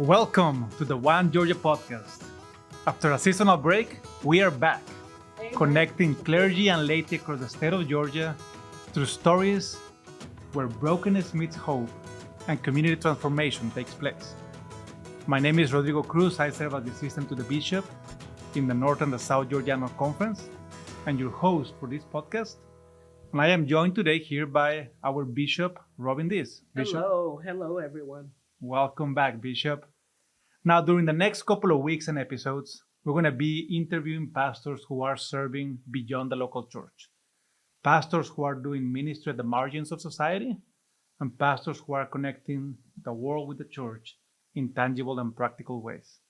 Welcome to the One Georgia Podcast. After a seasonal break, we are back, connecting clergy and laity across the state of Georgia through stories where brokenness meets hope and community transformation takes place. My name is Rodrigo Cruz. I serve as the assistant to the Bishop in the North and the South Georgia Annual Conference and your host for this podcast. And I am joined today here by our Bishop Robin Dease. Bishop, Hello everyone. welcome back, Bishop. Now, during the next couple of weeks and episodes, we're going to be interviewing pastors who are serving beyond the local church, pastors who are doing ministry at the margins of society, and pastors who are connecting the world with the church in tangible and practical ways.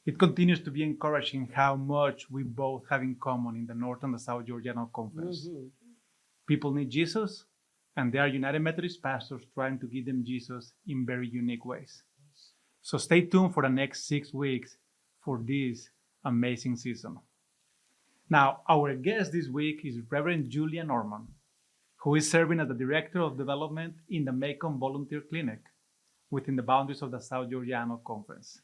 It continues to be encouraging how much we both have in common in the North and the South Georgia Annual Conference. People need Jesus, and there are United Methodist pastors trying to give them Jesus in very unique ways. So stay tuned for the next 6 weeks for this amazing season. Now, our guest this week is Reverend Julia Norman, who is serving as the Director of Development in the Macon Volunteer Clinic within the boundaries of the South Georgia Annual Conference.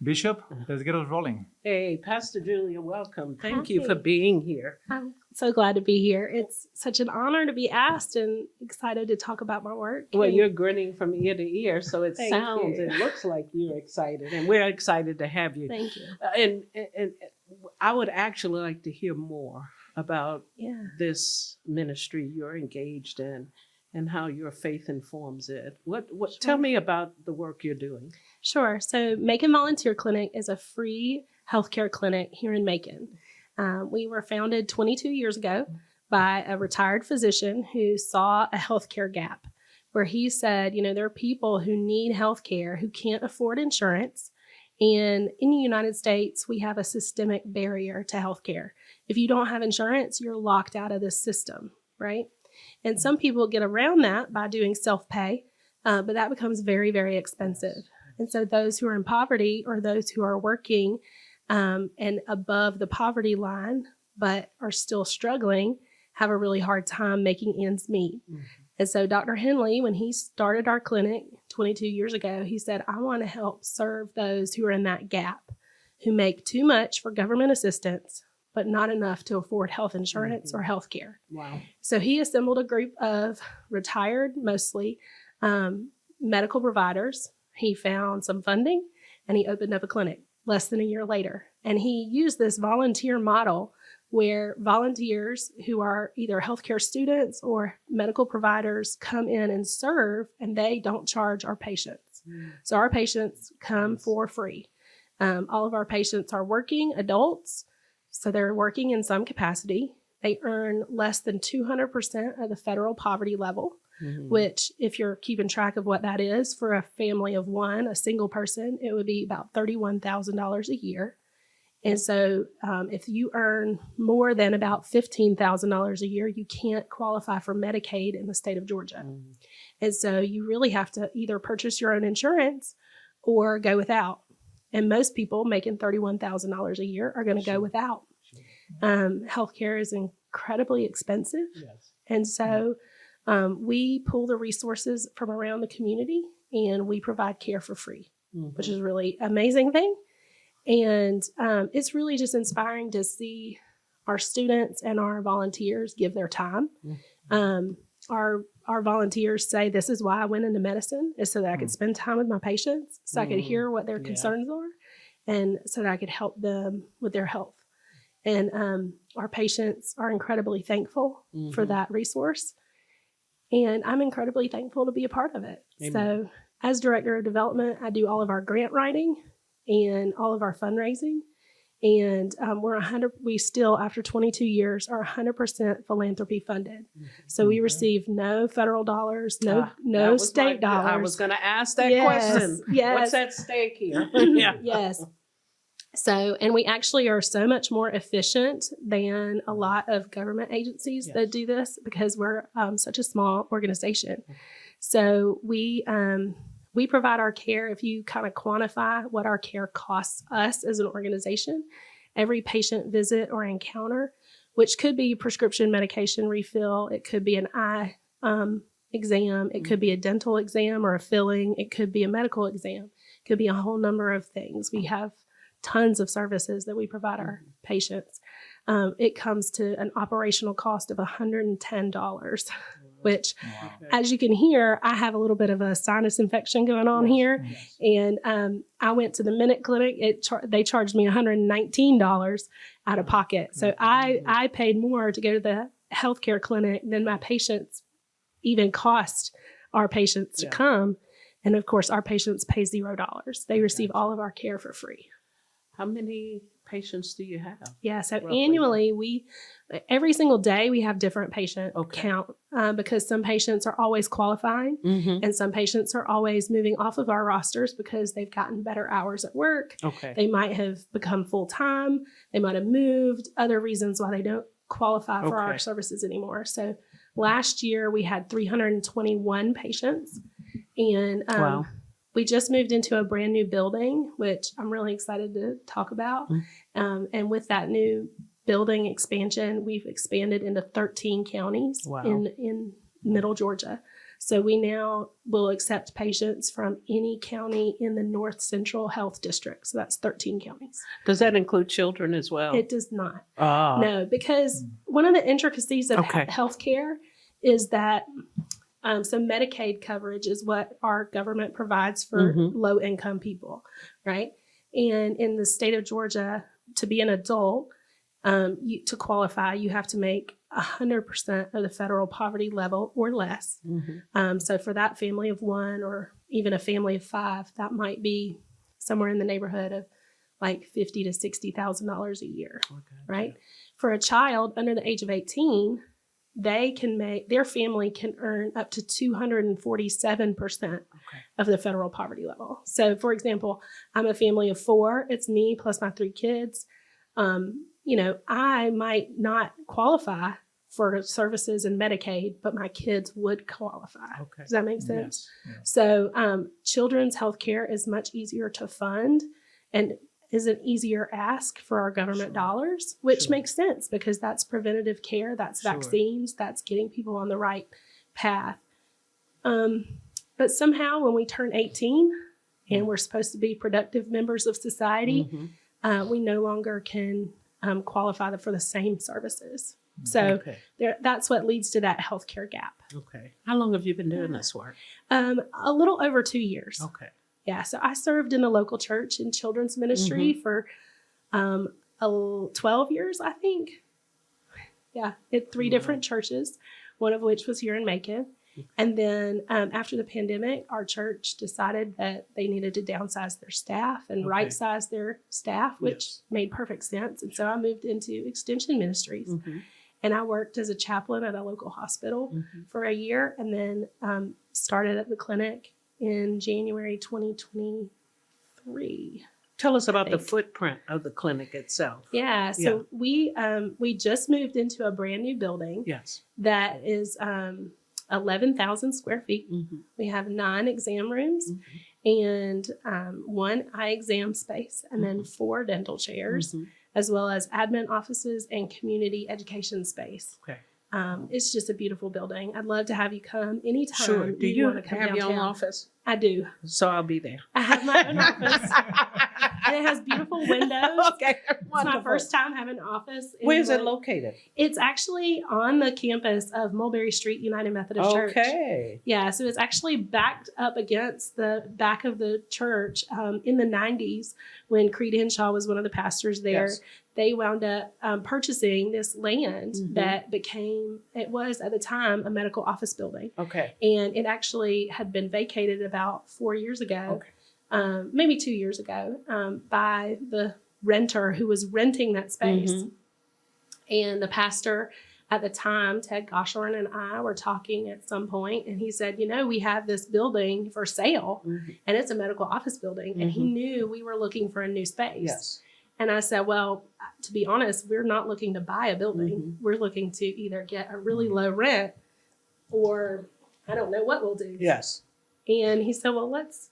Bishop, let's get us rolling. Hey, Pastor Julia, welcome. Thank you for being here. I'm so glad to be here. It's such an honor to be asked and excited to talk about my work. Well, you're grinning from ear to ear, so it Thank sounds, you. it looks like you're excited, and we're excited to have you. Thank you. And I would actually like to hear more about Yeah. this ministry you're engaged in and how your faith informs it. What? Sure. Tell me about the work you're doing. Sure. So Macon Volunteer Clinic is a free healthcare clinic here in Macon. We were founded 22 years ago by a retired physician who saw a healthcare gap where he said, there are people who need healthcare who can't afford insurance. And in the United States, we have a systemic barrier to healthcare. If you don't have insurance, you're locked out of this system, right? And some people get around that by doing self-pay, but that becomes very, very expensive. And so those who are in poverty or those who are working and above the poverty line but are still struggling have a really hard time making ends meet. Mm-hmm. And so Dr. Henley, when he started our clinic 22 years ago, he said, I want to help serve those who are in that gap, who make too much for government assistance but not enough to afford health insurance or health care. Wow. So he assembled a group of retired, mostly medical providers. He found some funding and he opened up a clinic less than a year later. And he used this volunteer model where volunteers who are either healthcare students or medical providers come in and serve, and they don't charge our patients. So our patients come for free. All of our patients are working adults. So they're working in some capacity. They earn less than 200% of the federal poverty level, which if you're keeping track of what that is for a family of one, a single person, it would be about $31,000 a year. And so if you earn more than about $15,000 a year, you can't qualify for Medicaid in the state of Georgia. And so you really have to either purchase your own insurance or go without. And most people making $31,000 a year are going to go without. Healthcare is incredibly expensive. Yes. And so we pull the resources from around the community and we provide care for free, which is a really amazing thing. And it's really just inspiring to see our students and our volunteers give their time. Our volunteers say, this is why I went into medicine, is so that I could spend time with my patients, so I could hear what their concerns are, and so that I could help them with their health. And our patients are incredibly thankful for that resource. And I'm incredibly thankful to be a part of it. Amen. So as Director of Development, I do all of our grant writing and all of our fundraising. And we still, after 22 years, are 100% philanthropy funded. So we receive no federal dollars, no state dollars. I was going to ask that Yes, question. yes. What's at stake here? Yes. So, and we actually are so much more efficient than a lot of government agencies that do this because we're such a small organization. So we provide our care. If you kind of quantify what our care costs us as an organization, every patient visit or encounter, which could be prescription medication refill, it could be an eye exam, it could be a dental exam or a filling, it could be a medical exam, could be a whole number of things. We have tons of services that we provide our patients. It comes to an operational cost of $110, which, as you can hear, I have a little bit of a sinus infection going on here. Yes. And I went to the Minute Clinic. They charged me $119 out of pocket. So I paid more to go to the healthcare clinic than my patients even cost our patients to come. And of course, our patients pay $0. They receive all of our care for free. How many patients do you have? Yeah, so roughly? annually, every single day we have different patient count because some patients are always qualifying and some patients are always moving off of our rosters because they've gotten better hours at work. They might have become full-time. They might have moved, other reasons why they don't qualify for our services anymore. So last year we had 321 patients, and we just moved into a brand new building, which I'm really excited to talk about. And with that new building expansion, we've expanded into 13 counties in middle Georgia. So we now will accept patients from any county in the North Central Health District. So that's 13 counties. Does that include children as well? It does not. No, because one of the intricacies of healthcare is that so Medicaid coverage is what our government provides for low-income people, right? And in the state of Georgia, to be an adult, to qualify, you have to make 100% of the federal poverty level or less. So for that family of one or even a family of five, that might be somewhere in the neighborhood of like $50,000 to $60,000 a year, right? For a child under the age of 18, their family can earn up to 247% of the federal poverty level. So for example, I'm a family of four. It's me plus my three kids. I might not qualify for services in Medicaid, but my kids would qualify. Does that make sense? Yes. Yeah. So children's health care is much easier to fund and is an easier ask for our government dollars, which makes sense because that's preventative care, that's vaccines, that's getting people on the right path. But somehow when we turn 18 and we're supposed to be productive members of society, we no longer can qualify for the same services. So that's what leads to that healthcare gap. How long have you been doing this work? A little over 2 years. Yeah, so I served in the local church in children's ministry for 12 years, I think. Yeah, at three different churches, one of which was here in Macon. And then after the pandemic, our church decided that they needed to downsize their staff and right-size their staff, which made perfect sense. And so I moved into extension ministries. And I worked as a chaplain at a local hospital for a year and then started at the clinic in January 2023. Tell us about the footprint of the clinic itself. Yeah, so we just moved into a brand new building that is 11,000 square feet. We have 9 exam rooms and 1 eye exam space and then 4 dental chairs, as well as admin offices and community education space. It's just a beautiful building. I'd love to have you come anytime. Sure. Do you want to come have downtown. your own office? I do. So I'll be there. I have my own office. And it has beautiful windows. It's my first time having an office. Where is it located? It's actually on the campus of Mulberry Street United Methodist Church. Yeah, so it's actually backed up against the back of the church in the 90s when Creed Henshaw was one of the pastors there. They wound up purchasing this land that it was at the time a medical office building. And it actually had been vacated about 4 years ago, maybe 2 years ago, by the renter who was renting that space. And the pastor at the time, Ted Goshorn, and I were talking at some point, and he said, we have this building for sale, and it's a medical office building. And he knew we were looking for a new space. And I said, well, to be honest, we're not looking to buy a building. We're looking to either get a really low rent or I don't know what we'll do. And he said, well, let's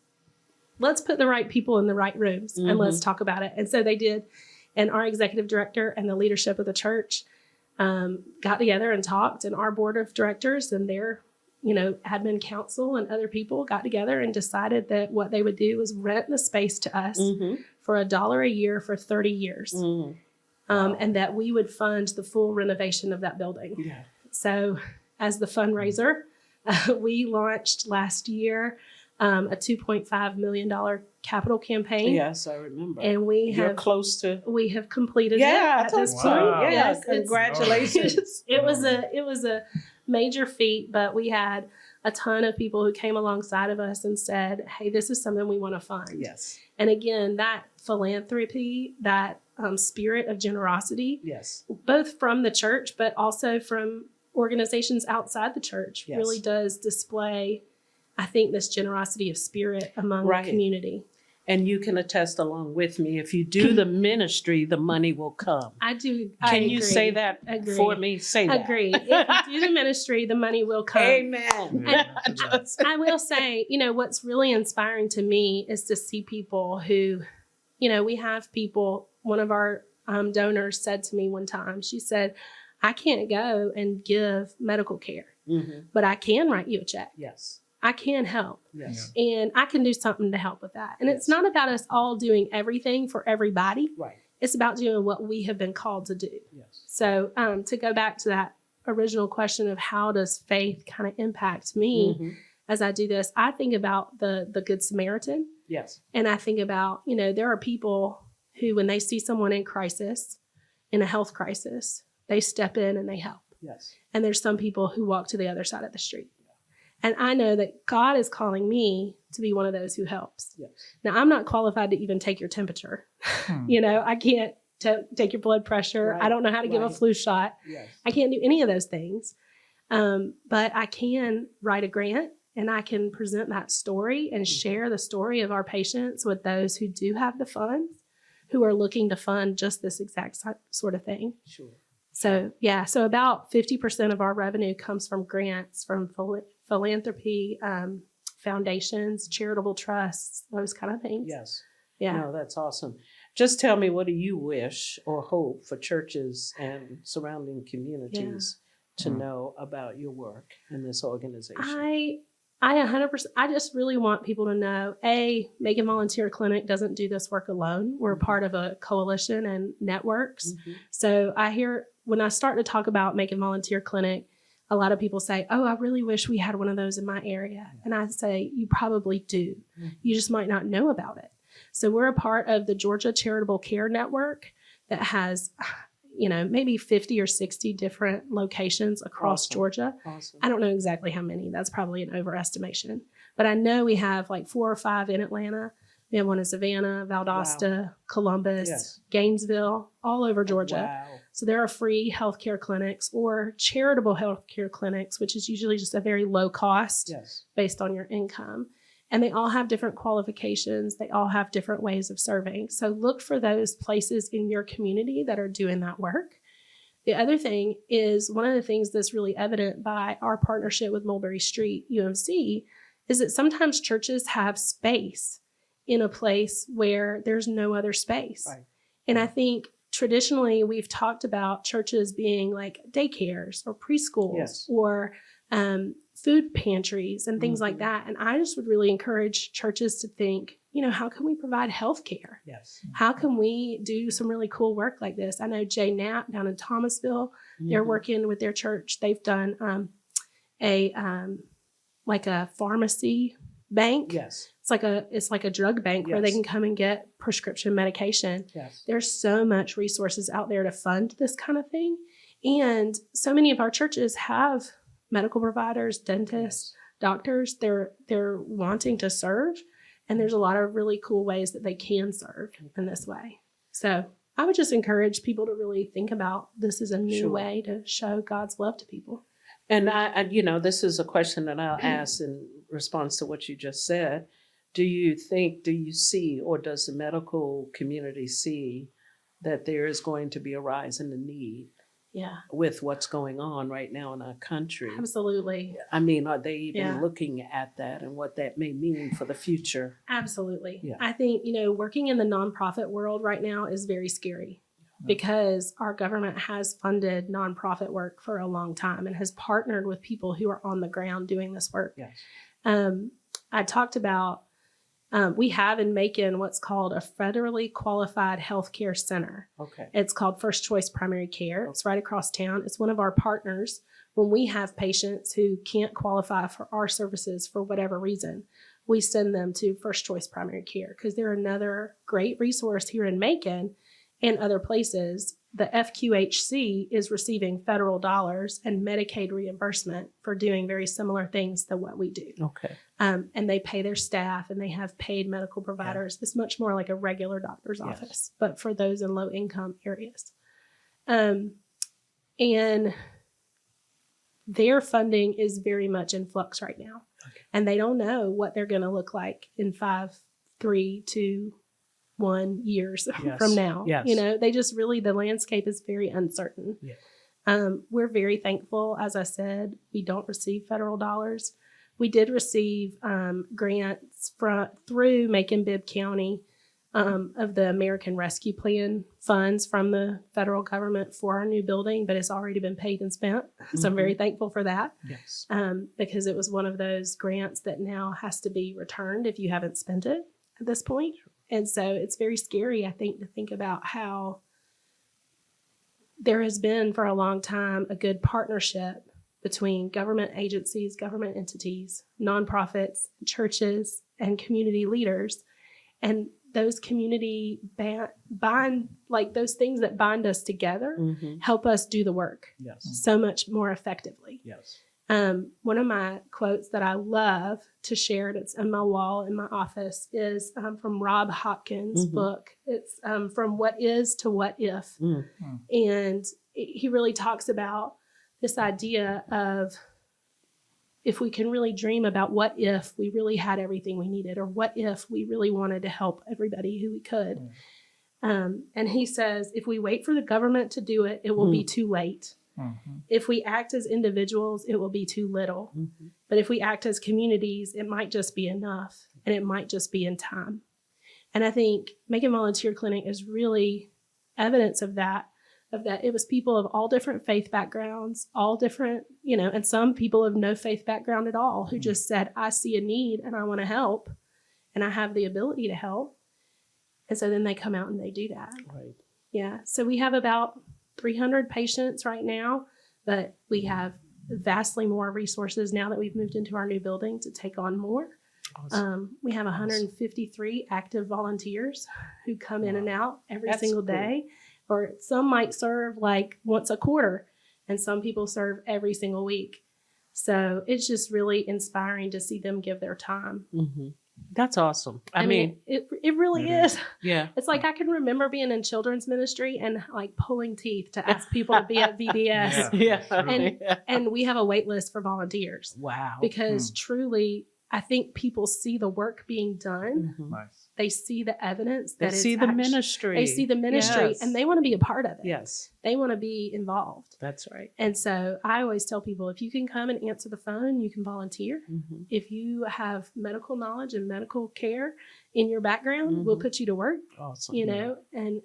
put the right people in the right rooms and let's talk about it. And so they did. And our executive director and the leadership of the church got together and talked, and our board of directors and their admin council and other people got together and decided that what they would do was rent the space to us for $1 a year for 30 years. And that we would fund the full renovation of that building. Yeah. So as the fundraiser, we launched last year a $2.5 million capital campaign. Yes, I remember. And we have completed it at this point. Wow. Yes, congratulations. It was a major feat, but we had a ton of people who came alongside of us and said, hey, this is something we want to fund. Yes. And again, that philanthropy, that spirit of generosity, Yes, both from the church, but also from organizations outside the church, Yes. really does display, I think, this generosity of spirit among the community. And you can attest along with me, if you do the ministry, the money will come. I do. Can you say that for me? Say that. Agree. If you do the ministry, the money will come. Amen. I will say, what's really inspiring to me is to see people who, we have people, one of our donors said to me one time, she said, I can't go and give medical care, but I can write you a check. Yes. I can help. Yes. And I can do something to help with that. And it's not about us all doing everything for everybody. Right. It's about doing what we have been called to do. Yes. So to go back to that original question of how does faith kind of impact me as I do this, I think about the Good Samaritan. Yes. And I think about, there are people who, when they see someone in crisis, in a health crisis, they step in and they help. Yes. And there's some people who walk to the other side of the street. And I know that God is calling me to be one of those who helps. Yes. Now, I'm not qualified to even take your temperature. I can't take your blood pressure. Right. I don't know how to give a flu shot. Yes. I can't do any of those things. But I can write a grant and I can present that story and share the story of our patients with those who do have the funds, who are looking to fund just this exact sort of thing. Sure. So, so about 50% of our revenue comes from grants, from philanthropy, foundations, charitable trusts, those kind of things. Yes. Yeah. No, that's awesome. Just tell me, what do you wish or hope for churches and surrounding communities to know about your work in this organization? I 100%, I just really want people to know, Macon Volunteer Clinic doesn't do this work alone. We're part of a coalition and networks. So I hear, when I start to talk about Macon Volunteer Clinic, a lot of people say, I really wish we had one of those in my area. And I say, you probably do. You just might not know about it. So we're a part of the Georgia Charitable Care Network that has, maybe 50 or 60 different locations across Georgia. Awesome. I don't know exactly how many. That's probably an overestimation. But I know we have like 4 or 5 in Atlanta. We have one in Savannah, Valdosta, Columbus, Gainesville, all over Georgia. Wow. So there are free healthcare clinics or charitable healthcare clinics, which is usually just a very low cost based on your income. And they all have different qualifications. They all have different ways of serving. So look for those places in your community that are doing that work. The other thing is, one of the things that's really evident by our partnership with Mulberry Street UMC is that sometimes churches have space in a place where there's no other space. Right. And I think traditionally we've talked about churches being like daycares or preschools or food pantries and things like that. And I just would really encourage churches to think, how can we provide health care? Yes. How can we do some really cool work like this? I know J. Knapp down in Thomasville, they're working with their church. They've done a pharmacy bank. Yes. It's like a drug bank where they can come and get prescription medication. Yes. There's so much resources out there to fund this kind of thing. And so many of our churches have medical providers, dentists, doctors. They're wanting to serve. And there's a lot of really cool ways that they can serve in this way. So I would just encourage people to really think about this as a new way to show God's love to people. And I this is a question that I'll ask in response to what you just said. Do you see, or does the medical community see that there is going to be a rise in the need with what's going on right now in our country? Absolutely. I mean, are they even looking at that and what that may mean for the future? Absolutely. Yeah. I think, working in the nonprofit world right now is very scary. because our government has funded nonprofit work for a long time and has partnered with people who are on the ground doing this work. Yes. I talked about, we have in Macon what's called a federally qualified healthcare center. Okay. It's called First Choice Primary Care. It's right across town. It's one of our partners. When we have patients who can't qualify for our services for whatever reason, we send them to First Choice Primary Care because they're another great resource here in Macon and other places. The FQHC is receiving federal dollars and Medicaid reimbursement for doing very similar things to what we do. Okay. And they pay their staff and they have paid medical providers. It's much more like a regular doctor's office, but for those in low income areas. And their funding is very much in flux right now. Okay. And they don't know what they're going to look like in 5, 3, 2, 1 years from now. Yes. You know, they just really, the landscape is very uncertain. Yeah. We're very thankful. As I said, we don't receive federal dollars. We did receive grants through Macon-Bibb County of the American Rescue Plan funds from the federal government for our new building, but it's already been paid and spent. So I'm very thankful for that. Yes. Because it was one of those grants that now has to be returned if you haven't spent it at this point. And so it's very scary, I think, to think about how there has been for a long time a good partnership between government agencies, government entities, nonprofits, churches, and community leaders. And those community bind, like those things that bind us together, help us do the work so much more effectively. Yes. One of my quotes that I love to share, it's on my wall in my office, is from Rob Hopkins' book. It's From What Is to What If. And he really talks about this idea of if we can really dream about what if we really had everything we needed, or what if we really wanted to help everybody who we could. And he says, if we wait for the government to do it, it will be too late. If we act as individuals, it will be too little. But if we act as communities, it might just be enough, and it might just be in time. And I think Macon Volunteer Clinic is really evidence of that. It was people of all different faith backgrounds, all different, you know, and some people of no faith background at all who just said, I see a need and I want to help, and I have the ability to help. And so then they come out and they do that. Right. Yeah. So we have about 300 patients right now, but we have vastly more resources now that we've moved into our new building to take on more. Awesome. We have 153 active volunteers who come in and out every single day, or some might serve like once a quarter, and some people serve every single week. So it's just really inspiring to see them give their time. That's awesome. I mean, it really is. Yeah. It's like I can remember being in children's ministry and like pulling teeth to ask people to be at VBS. And we have a wait list for volunteers. Wow. Because truly, I think people see the work being done. Nice. They see the evidence. They see the ministry. They see the ministry, and they want to be a part of it. Yes. They want to be involved. That's right. And so I always tell people, if you can come and answer the phone, you can volunteer. If you have medical knowledge and medical care in your background, we'll put you to work. Awesome. You know, and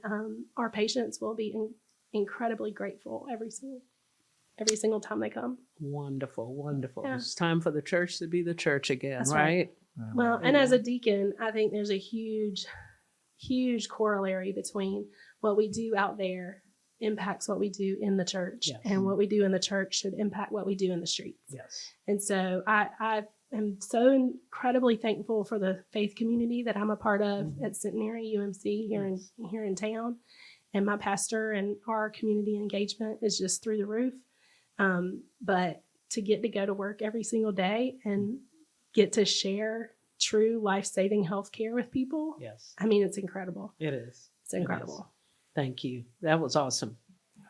our patients will be incredibly grateful every single time they come. Wonderful, wonderful. Yeah. It's time for the church to be the church again, That's right? Well, and as a deacon, I think there's a huge, huge corollary between what we do out there impacts what we do in the church, and what we do in the church should impact what we do in the streets. Yes. And so I am so incredibly thankful for the faith community that I'm a part of at Centenary UMC here in town. And my pastor and our community engagement is just through the roof. But to get to go to work every single day and get to share true life-saving healthcare with people. Yes. I mean, it's incredible. It is. It's incredible. Thank you. That was awesome.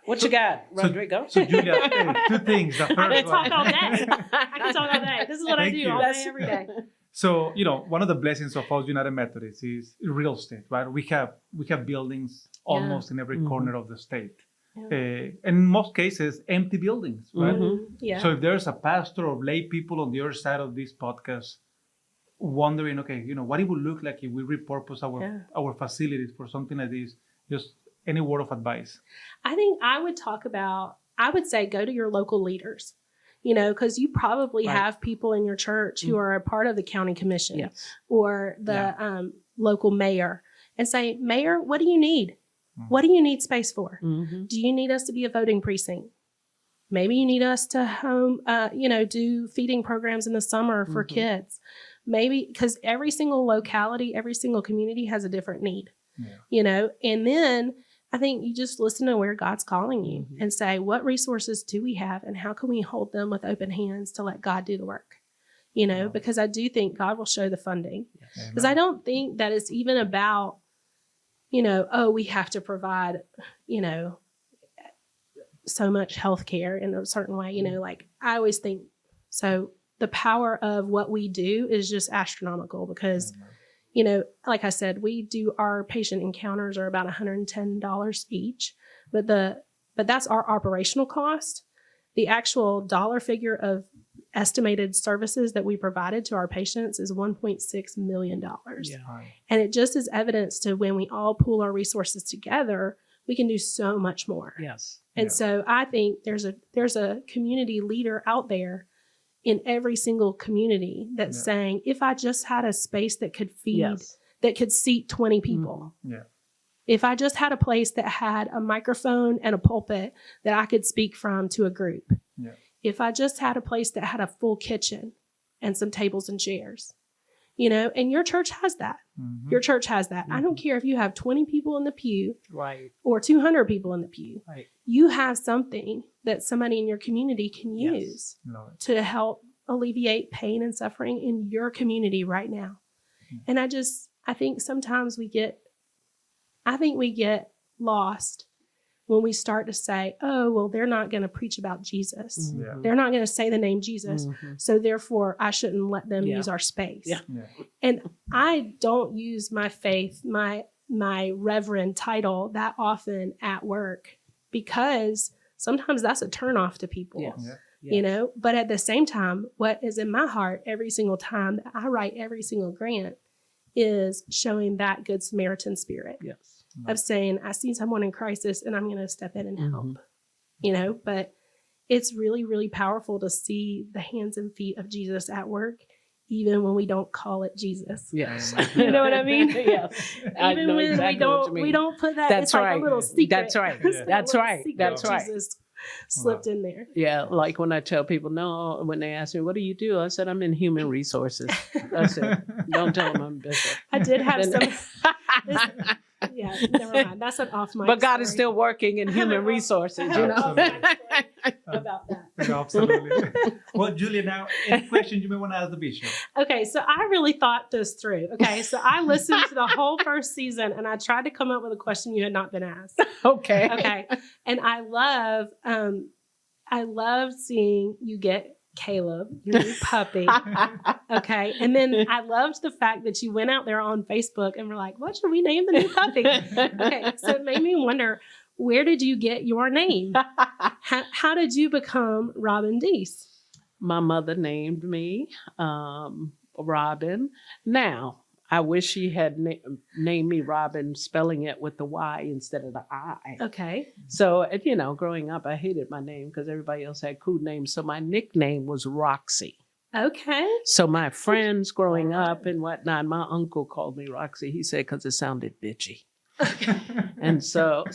What you got, Rodrigo? So Julia, two things. The first I can talk one. all day. I can talk all day. This is what I Thank do you. all day, every day. So, you know, one of the blessings of us United Methodists is real estate, right? We have buildings almost in every corner of the state. And in most cases, empty buildings, right? Yeah. So if there's a pastor or lay people on the other side of this podcast wondering, okay, you know, what it would look like if we repurpose our facilities for something like this, just any word of advice? I think I would say go to your local leaders, because you probably Right. have people in your church who are a part of the county commission Yes. or the local mayor, and say, Mayor, what do you need? Mhm. What do you need space for? Mm-hmm. Do you need us to be a voting precinct? Maybe you need us to do feeding programs in the summer for Mhm. kids. Maybe because every single locality, every single community has a different need, and then I think you just listen to where God's calling you Mhm. and say, what resources do we have and how can we hold them with open hands to let God do the work? Wow. Because I do think God will show the funding. Yes. Because I don't think that it's even about, we have to provide, so much health care in a certain way, like I always think. So the power of what we do is just astronomical because, like I said, our patient encounters are about $110 each, but that's our operational cost. The actual dollar figure of estimated services that we provided to our patients is $1.6 million. Yeah. And it just is evidence to when we all pool our resources together, we can do so much more. Yes. And Yeah. so I think there's a community leader out there in every single community that's Yeah. saying, if I just had a space that could feed, Yes. that could seat 20 people, Yeah. if I just had a place that had a microphone and a pulpit that I could speak from to a group, Yeah. if I just had a place that had a full kitchen and some tables and chairs, and your church has that. Mhm. Your church has that. I don't care if you have 20 people in the pew Right. or 200 people in the pew. Right. You have something that somebody in your community can Yes. use Love it. to help alleviate pain and suffering in your community right now. Mm. And I think sometimes we get lost when we start to say, oh, well, they're not going to preach about Jesus. Yeah. They're not going to say the name Jesus. Mhm. So therefore, I shouldn't let them Yeah. use our space. Yeah. Yeah. And I don't use my faith, my reverend title that often at work because sometimes that's a turnoff to people. Yes. Yeah. Yes. But at the same time, what is in my heart every single time that I write every single grant is showing that Good Samaritan spirit Yes. of saying, I see someone in crisis and I'm going to step in and help, Mhm. but it's really, really powerful to see the hands and feet of Jesus at work, even when we don't call it Jesus. Yes. You know what I mean? Yes. I Even know when exactly what you we mean. don't put that, That's it's like right. a little secret. That's right. It's like a That's little right. secret That's right. Jesus slipped in there. Yeah, like when I tell people, no, when they ask me, what do you do? I said, I'm in human resources. That's it. Don't tell them I'm bishop. I did have Then- yeah, never mind. That's an off mic But God is story. still working in human resources, you know? Absolutely. about that. Yeah, absolutely. Well, Julia, now, any questions you may want to ask the bishop? Okay, so I really thought this through. Okay, so I listened to the whole first season and I tried to come up with a question you had not been asked. Okay. Okay, and I love seeing you get Caleb, your new puppy. Okay, and then I loved the fact that you went out there on Facebook and were like, "What should we name the new puppy?" Okay, so it made me wonder, where did you get your name? How did you become Robin Dease? My mother named me Robin. Now, I wish she had named me Robin, spelling it with the Y instead of the I. Okay, So, growing up, I hated my name because everybody else had cool names. So my nickname was Roxy. okay, So my friends growing up and whatnot, my uncle called me Roxy. He said, because it sounded bitchy. And so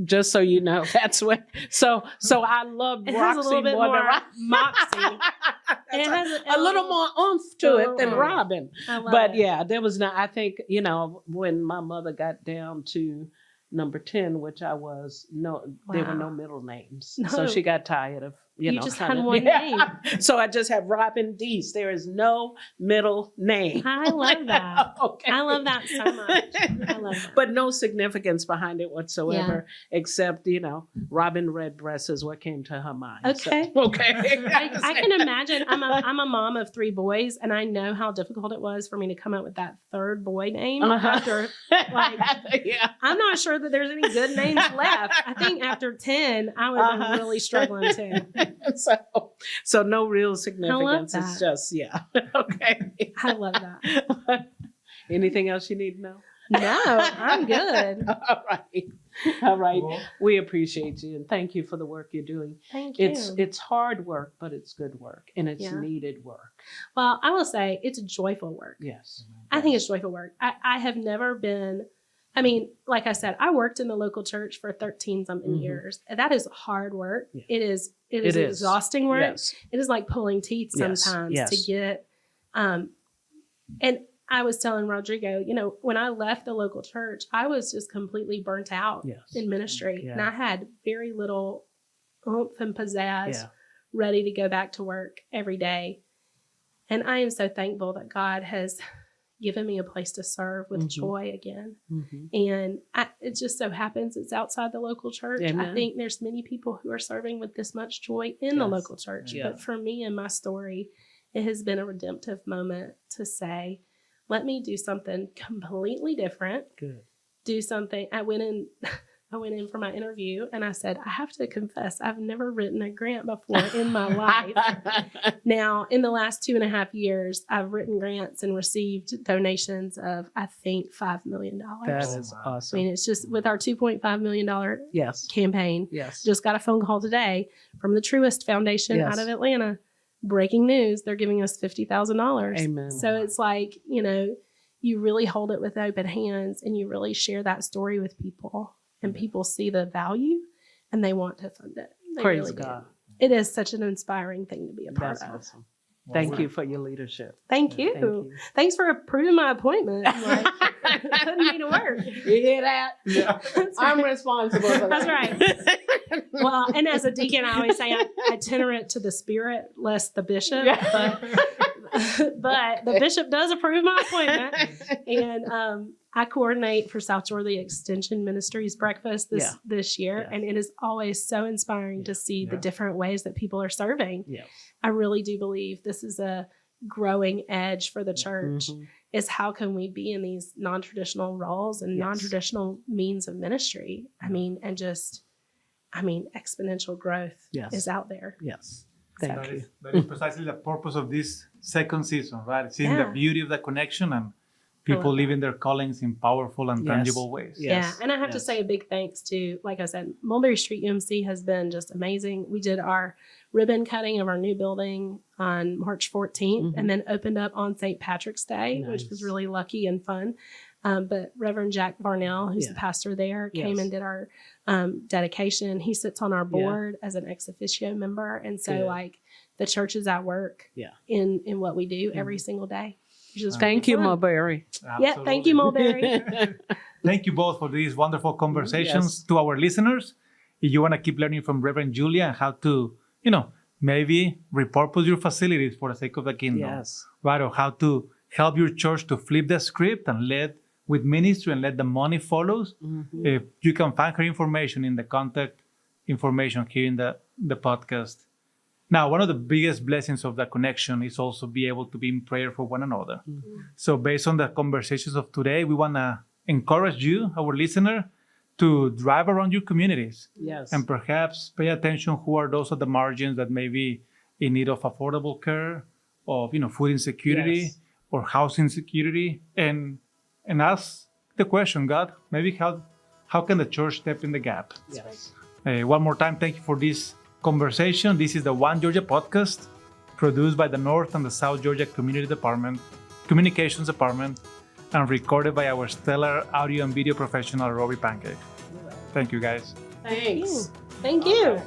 just so you know, that's what, so I loved it Roxy has a little bit more than more moxie. That's It has a little more oomph to it than Oh. Robin. I love But it. yeah, there was not, I think, when my mother got down to number 10, which I was, there were Wow. no middle names. No. So she got tired of, You just had one name. So I just have Robin Dease. There is no middle name. I love that. Okay. I love that so much. I love that. But no significance behind it whatsoever, except, Robin Redbreast is what came to her mind. Okay. So, okay. I can imagine. I'm a mom of 3 boys, and I know how difficult it was for me to come up with that third boy name after. Yeah. I'm not sure that there's any good names left. I think after 10, I would have been really struggling too. So no real significance. that. It's just, okay. I love that. Anything else you need to know? No, I'm good. All right. All right. Cool. We appreciate you and thank you for the work you're doing. Thank you. It's hard work, but it's good work and it's Yeah. needed work. Well, I will say it's joyful work. Yes. I think it's joyful work. I have never been, I mean, like I said, I worked in the local church for 13 something Mhm. years. And that is hard work. Yeah. It is It is. exhausting work. Yes. It is like pulling teeth Yes, sometimes yes. to get, and I was telling Rodrigo, you know, when I left the local church, I was just completely burnt out Yes. in ministry. Yeah. And I had very little oomph and pizzazz Yeah. ready to go back to work every day. And I am so thankful that God has given me a place to serve with Mhm. joy again. Mhm. And it just so happens it's outside the local church. Amen. I think there's many people who are serving with this much joy in the Yes. local church. Yeah. But for me and my story, it has been a redemptive moment to say, let me do something completely different. Good. Do something. I went in for my interview and I said, I have to confess, I've never written a grant before in my life. Now, in the last 2.5 years, I've written grants and received donations of, I think, $5 million. That Oh, is wow. I awesome. mean, it's just with our $2.5 million Yes. campaign. Yes. Just got a phone call today from the Truist Foundation Yes. out of Atlanta. Breaking news, they're giving us $50,000. Amen. So it's like, you know, you really hold it with open hands and you really share that story with people and people see the value and they want to fund it. They Praise really do. God. It is such an inspiring thing to be a part That's of. awesome. Well, Thank we- you for your leadership. Thank you. Thank you. Thanks for approving my appointment. Like, putting me to work. You hear that? Yeah. That's I'm right. responsible for that. That's right. Well, and as a deacon, I always say I itinerant to the spirit, less the bishop. But the bishop does approve my appointment. And I coordinate for South Georgia Extension Ministries breakfast this year. Yeah. And it is always so inspiring to see the Yeah. different ways that people are serving. Yes. I really do believe this is a growing edge for the church. Mhm. Is how can we be in these non-traditional roles and Yes. non-traditional means of ministry? I mean, exponential growth Yes. is out there. Yes. Thank That you. that is precisely the purpose of this second season, right? Seeing the Yeah. beauty of the connection and people love living their callings in powerful and Yes. tangible ways. Yes. Yeah. And I have to Yes. say a big thanks to, like I said, Mulberry Street UMC has been just amazing. We did our ribbon cutting of our new building on March 14th Mhm. and then opened up on St. Patrick's Day, which was Nice. really lucky and fun. But Reverend Jack Varnell, who's Yeah. the pastor there, came Yes. and did our dedication. He sits on our board as an ex officio member. And so Good. like the church is at work Yeah. in what we do every single day. Which is Thank you, fun. Mulberry. Yeah, thank you, Mulberry. Thank you both for these wonderful conversations. Yes. To our listeners, if you want to keep learning from Reverend Julia and how to, maybe repurpose your facilities for the sake of the kingdom, Yes. right? Or how to help your church to flip the script and lead with ministry and let the money follows. Mhm. You can find her information in the contact information here in the podcast. Now, one of the biggest blessings of the connection is also be able to be in prayer for one another. So based on the conversations of today, we want to encourage you, our listener, to drive around your communities Yes. and perhaps pay attention who are those at the margins that may be in need of affordable care, of food insecurity Yes. or housing insecurity, and ask the question, God, maybe how can the church step in the gap? Yes. One more time, thank you for this conversation. This is the One Georgia Podcast, produced by the North and the South Georgia Communications Department, and recorded by our stellar audio and video professional, Robbie Pancake. Thank you, guys. Thanks. Thank you.